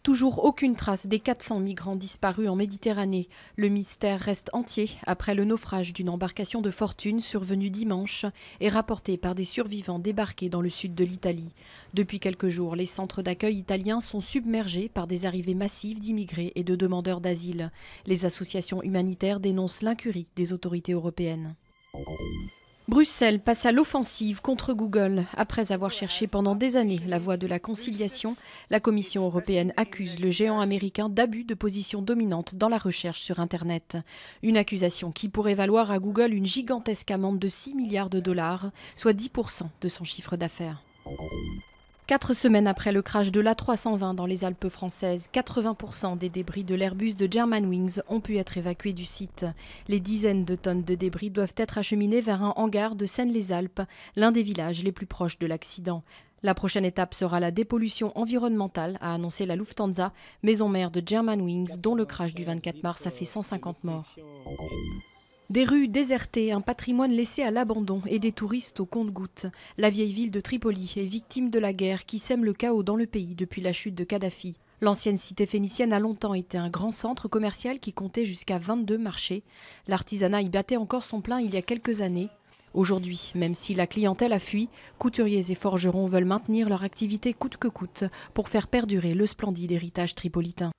Toujours aucune trace des 400 migrants disparus en Méditerranée. Le mystère reste entier après le naufrage d'une embarcation de fortune survenue dimanche et rapporté par des survivants débarqués dans le sud de l'Italie. Depuis quelques jours, les centres d'accueil italiens sont submergés par des arrivées massives d'immigrés et de demandeurs d'asile. Les associations humanitaires dénoncent l'incurie des autorités européennes. Bruxelles passe à l'offensive contre Google. Après avoir cherché pendant des années la voie de la conciliation, la Commission européenne accuse le géant américain d'abus de position dominante dans la recherche sur Internet. Une accusation qui pourrait valoir à Google une gigantesque amende de 6 milliards de dollars, soit 10% de son chiffre d'affaires. 4 semaines après le crash de l'A320 dans les Alpes françaises, 80% des débris de l'Airbus de Germanwings ont pu être évacués du site. Les dizaines de tonnes de débris doivent être acheminées vers un hangar de Seynes-les-Alpes, l'un des villages les plus proches de l'accident. La prochaine étape sera la dépollution environnementale, a annoncé la Lufthansa, maison mère de Germanwings, dont le crash du 24 mars a fait 150 morts. Des rues désertées, un patrimoine laissé à l'abandon et des touristes au compte-gouttes. La vieille ville de Tripoli est victime de la guerre qui sème le chaos dans le pays depuis la chute de Kadhafi. L'ancienne cité phénicienne a longtemps été un grand centre commercial qui comptait jusqu'à 22 marchés. L'artisanat y battait encore son plein il y a quelques années. Aujourd'hui, même si la clientèle a fui, couturiers et forgerons veulent maintenir leur activité coûte que coûte pour faire perdurer le splendide héritage tripolitain.